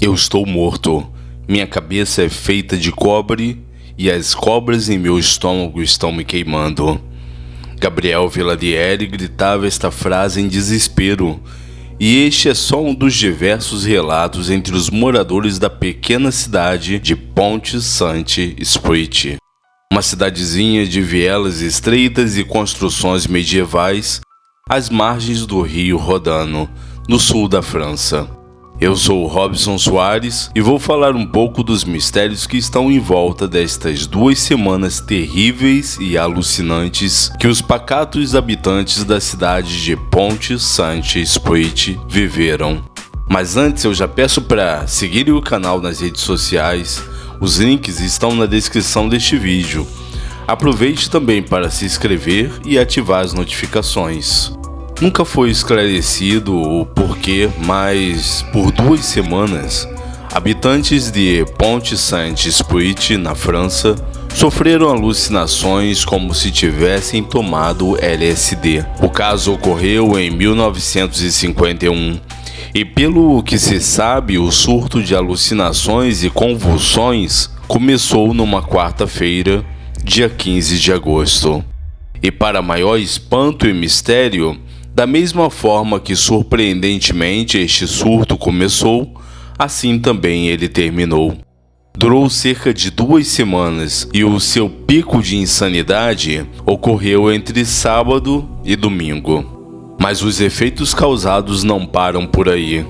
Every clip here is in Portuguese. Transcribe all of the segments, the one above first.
Eu estou morto. Minha cabeça é feita de cobre e as cobras em meu estômago estão me queimando. Gabriel Villadieri gritava esta frase em desespero, e este é só um dos diversos relatos entre os moradores da pequena cidade de Pont-Saint-Esprit, uma cidadezinha de vielas estreitas e construções medievais às margens do rio Rodano, no sul da França. Eu sou o Robson Soares e vou falar um pouco dos mistérios que estão em volta destas 2 semanas terríveis e alucinantes que os pacatos habitantes da cidade de Pont-Saint-Esprit viveram. Mas antes eu já peço para seguirem o canal nas redes sociais, os links estão na descrição deste vídeo. Aproveite também para se inscrever e ativar as notificações. Nunca foi esclarecido o porquê, mas por 2 semanas, habitantes de Pont-Saint-Esprit, na França, sofreram alucinações como se tivessem tomado LSD. O caso ocorreu em 1951 e, pelo que se sabe, o surto de alucinações e convulsões começou numa quarta-feira, dia 15 de agosto. E para maior espanto e mistério, da mesma forma que surpreendentemente este surto começou, assim também ele terminou. Durou cerca de 2 semanas e o seu pico de insanidade ocorreu entre sábado e domingo. Mas os efeitos causados não param por aí,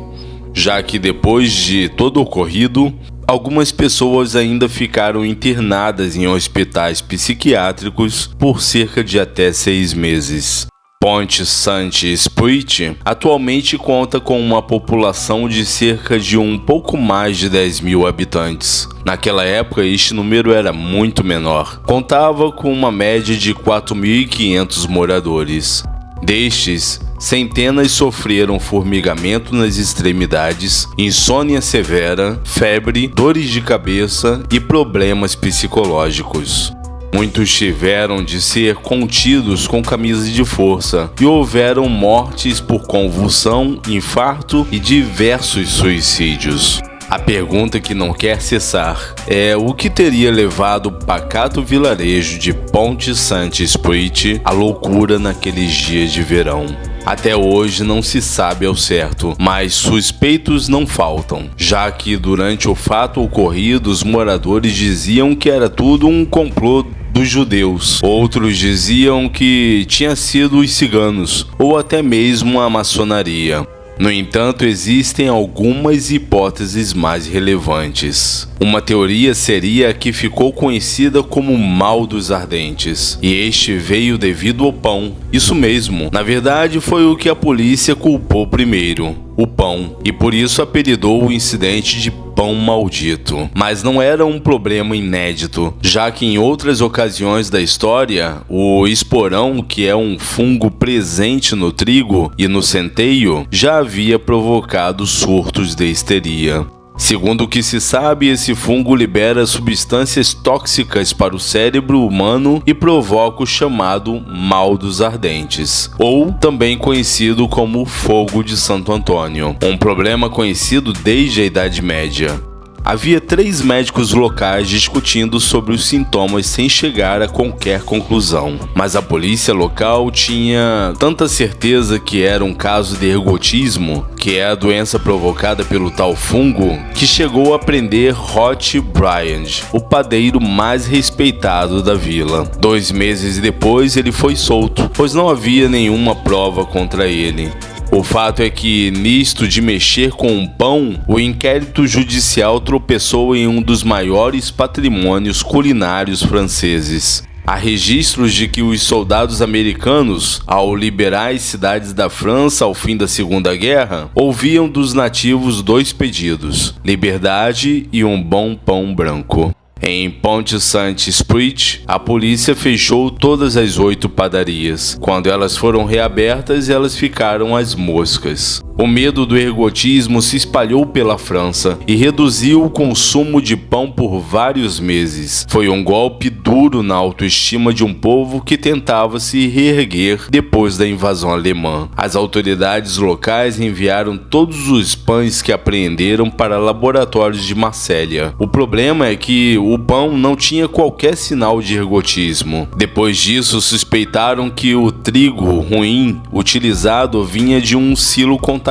já que depois de todo o ocorrido, algumas pessoas ainda ficaram internadas em hospitais psiquiátricos por cerca de até 6 meses. Pont-Saint-Esprit atualmente conta com uma população de cerca de um pouco mais de 10.000 habitantes. Naquela época, este número era muito menor. Contava com uma média de 4.500 moradores. Destes, centenas sofreram formigamento nas extremidades, insônia severa, febre, dores de cabeça e problemas psicológicos. Muitos tiveram de ser contidos com camisa de força e houveram mortes por convulsão, infarto e diversos suicídios. A pergunta que não quer cessar é o que teria levado o pacato vilarejo de Pont-Saint-Esprit à loucura naqueles dias de verão. Até hoje não se sabe ao certo, mas suspeitos não faltam, já que durante o fato ocorrido os moradores diziam que era tudo um complô dos judeus. Outros diziam que tinha sido os ciganos ou até mesmo a maçonaria. No entanto, existem algumas hipóteses mais relevantes. Uma teoria seria a que ficou conhecida como o Mal dos Ardentes, e este veio devido ao pão. Isso mesmo, na verdade foi o que a polícia culpou primeiro, o pão, e por isso apelidou o incidente de pão maldito. Mas não era um problema inédito, já que em outras ocasiões da história, o esporão, que é um fungo presente no trigo e no centeio, já havia provocado surtos de histeria. Segundo o que se sabe, esse fungo libera substâncias tóxicas para o cérebro humano e provoca o chamado Mal dos Ardentes, ou também conhecido como Fogo de Santo Antônio, um problema conhecido desde a Idade Média. Havia 3 médicos locais discutindo sobre os sintomas sem chegar a qualquer conclusão, mas a polícia local tinha tanta certeza que era um caso de ergotismo, que é a doença provocada pelo tal fungo, que chegou a prender Hot Bryant, o padeiro mais respeitado da vila. 2 meses depois ele foi solto, pois não havia nenhuma prova contra ele. O fato é que, nisto de mexer com o pão, o inquérito judicial tropeçou em um dos maiores patrimônios culinários franceses. Há registros de que os soldados americanos, ao liberar as cidades da França ao fim da Segunda Guerra, ouviam dos nativos 2 pedidos: liberdade e um bom pão branco. Em Pont-Saint-Esprit, a polícia fechou todas as 8 padarias. Quando elas foram reabertas, elas ficaram às moscas. O medo do ergotismo se espalhou pela França e reduziu o consumo de pão por vários meses. Foi um golpe duro na autoestima de um povo que tentava se reerguer depois da invasão alemã. As autoridades locais enviaram todos os pães que apreenderam para laboratórios de Marsella. O problema é que o pão não tinha qualquer sinal de ergotismo. Depois disso, suspeitaram que o trigo ruim utilizado vinha de um silo contaminado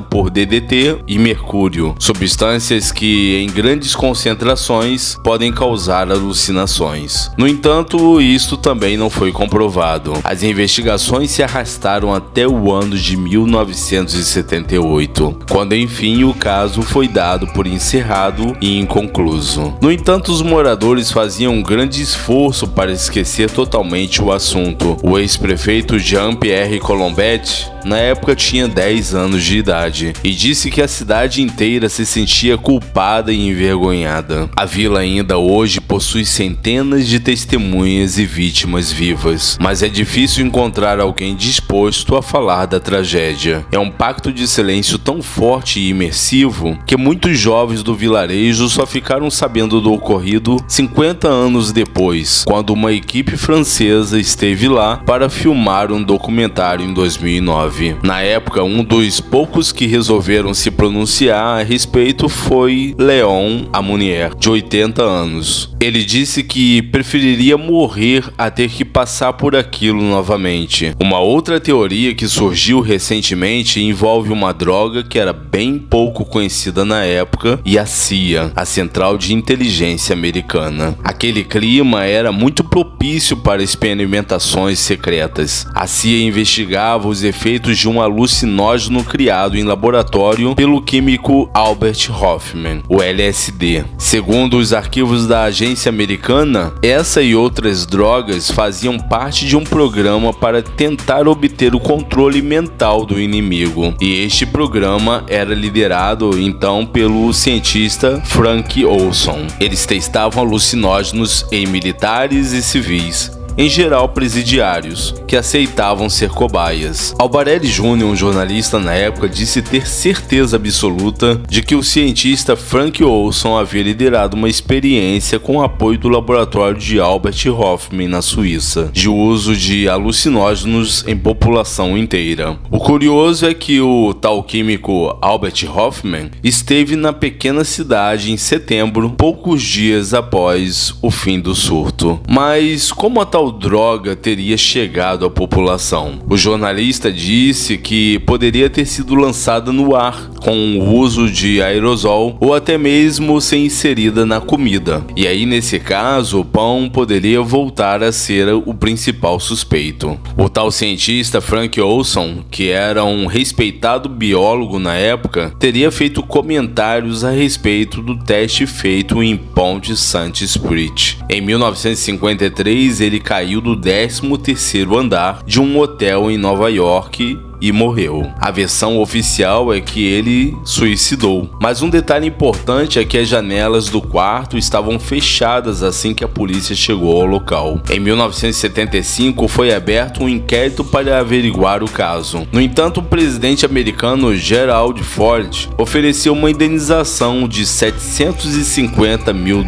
por DDT e mercúrio, substâncias que em grandes concentrações podem causar alucinações. No entanto, isto também não foi comprovado. As investigações se arrastaram até o ano de 1978, quando enfim o caso foi dado por encerrado e inconcluso. No entanto, os moradores faziam um grande esforço para esquecer totalmente o assunto. O ex-prefeito Jean-Pierre Colombet, na época, tinha 10 anos de idade e disse que a cidade inteira se sentia culpada e envergonhada. A vila ainda hoje possui centenas de testemunhas e vítimas vivas, mas é difícil encontrar alguém disposto a falar da tragédia. É um pacto de silêncio tão forte e imersivo que muitos jovens do vilarejo só ficaram sabendo do ocorrido 50 anos depois, quando uma equipe francesa esteve lá para filmar um documentário em 2009. Na época, um dos poucos que resolveram se pronunciar a respeito foi Léon Amunier, de 80 anos. Ele disse que preferiria morrer a ter que passar por aquilo novamente. Uma outra teoria que surgiu recentemente envolve uma droga que era bem pouco conhecida na época e a CIA, a Central de Inteligência Americana. Aquele clima era muito propício para experimentações secretas. A CIA investigava os efeitos de um alucinógeno criado em laboratório pelo químico Albert Hofmann, o LSD. Segundo os arquivos da agência americana, essa e outras drogas faziam parte de um programa para tentar obter o controle mental do inimigo, e este programa era liderado então pelo cientista Frank Olson. Eles testavam alucinógenos em militares e civis, em geral presidiários, que aceitavam ser cobaias. Albarelli Jr., um jornalista na época, disse ter certeza absoluta de que o cientista Frank Olson havia liderado uma experiência com o apoio do laboratório de Albert Hofmann na Suíça, de uso de alucinógenos em população inteira. O curioso é que o tal químico Albert Hofmann esteve na pequena cidade em setembro, poucos dias após o fim do surto. Mas como a tal droga teria chegado à população? O jornalista disse que poderia ter sido lançada no ar com o uso de aerosol ou até mesmo ser inserida na comida. E aí, nesse caso, o pão poderia voltar a ser o principal suspeito. O tal cientista Frank Olson, que era um respeitado biólogo na época, teria feito comentários a respeito do teste feito em Pont-Saint-Esprit. Em 1953, ele caiu do 13º andar de um hotel em Nova York e morreu. A versão oficial é que ele suicidou, mas um detalhe importante é que as janelas do quarto estavam fechadas assim que a polícia chegou ao local. Em 1975 foi aberto um inquérito para averiguar o caso. No entanto, o presidente americano Gerald Ford ofereceu uma indenização de $750 mil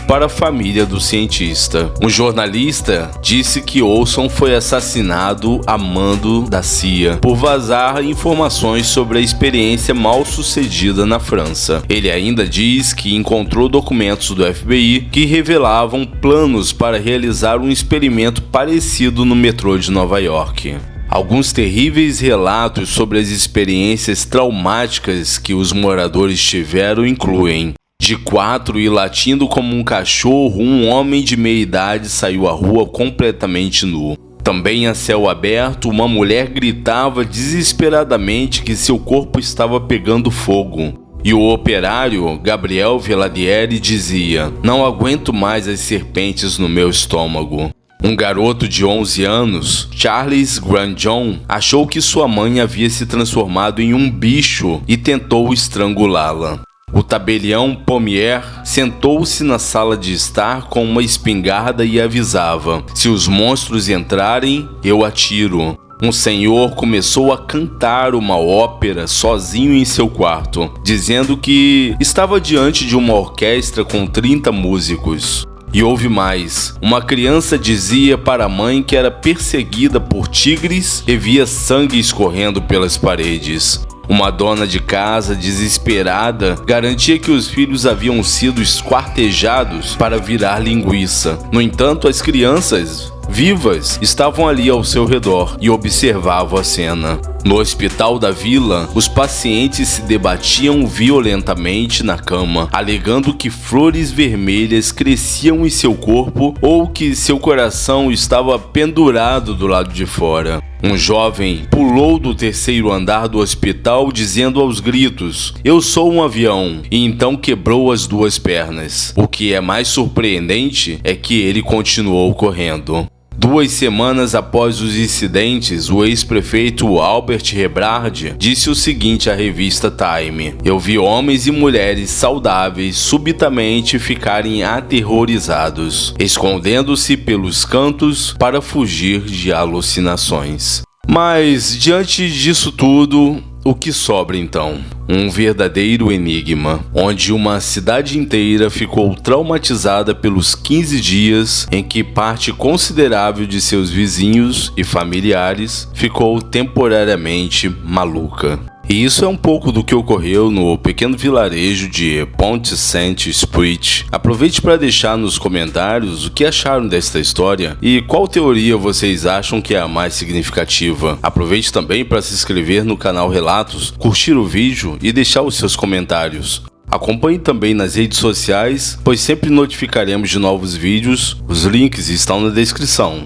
para a família do cientista. Um jornalista disse que Olson foi assassinado a mando da CIA por vazar informações sobre a experiência mal sucedida na França. Ele ainda diz que encontrou documentos do FBI que revelavam planos para realizar um experimento parecido no metrô de Nova York. Alguns terríveis relatos sobre as experiências traumáticas que os moradores tiveram incluem: de 4 e latindo como um cachorro, um homem de meia idade saiu à rua completamente nu. Também a céu aberto, uma mulher gritava desesperadamente que seu corpo estava pegando fogo. E o operário, Gabriel Veladieri, dizia: "Não aguento mais as serpentes no meu estômago." Um garoto de 11 anos, Charles Grandjean, achou que sua mãe havia se transformado em um bicho e tentou estrangulá-la. O tabelião Pommier sentou-se na sala de estar com uma espingarda e avisava: se os monstros entrarem, eu atiro. Um senhor começou a cantar uma ópera sozinho em seu quarto, dizendo que estava diante de uma orquestra com 30 músicos. E houve mais. Uma criança dizia para a mãe que era perseguida por tigres e via sangue escorrendo pelas paredes. Uma dona de casa, desesperada, garantia que os filhos haviam sido esquartejados para virar linguiça. No entanto, as crianças vivas estavam ali ao seu redor e observavam a cena. No hospital da vila, os pacientes se debatiam violentamente na cama, alegando que flores vermelhas cresciam em seu corpo ou que seu coração estava pendurado do lado de fora. Um jovem pulou do terceiro andar do hospital dizendo aos gritos: "Eu sou um avião", e então quebrou as duas pernas. O que é mais surpreendente é que ele continuou correndo. 2 semanas após os incidentes, o ex-prefeito Albert Hebrard disse o seguinte à revista Time: "Eu vi homens e mulheres saudáveis subitamente ficarem aterrorizados, escondendo-se pelos cantos para fugir de alucinações." Mas, diante disso tudo, o que sobra então? Um verdadeiro enigma, onde uma cidade inteira ficou traumatizada pelos 15 dias em que parte considerável de seus vizinhos e familiares ficou temporariamente maluca. E isso é um pouco do que ocorreu no pequeno vilarejo de Pont-Saint-Esprit. Aproveite para deixar nos comentários o que acharam desta história e qual teoria vocês acham que é a mais significativa. Aproveite também para se inscrever no canal Relatos, curtir o vídeo e deixar os seus comentários. Acompanhe também nas redes sociais, pois sempre notificaremos de novos vídeos. Os links estão na descrição.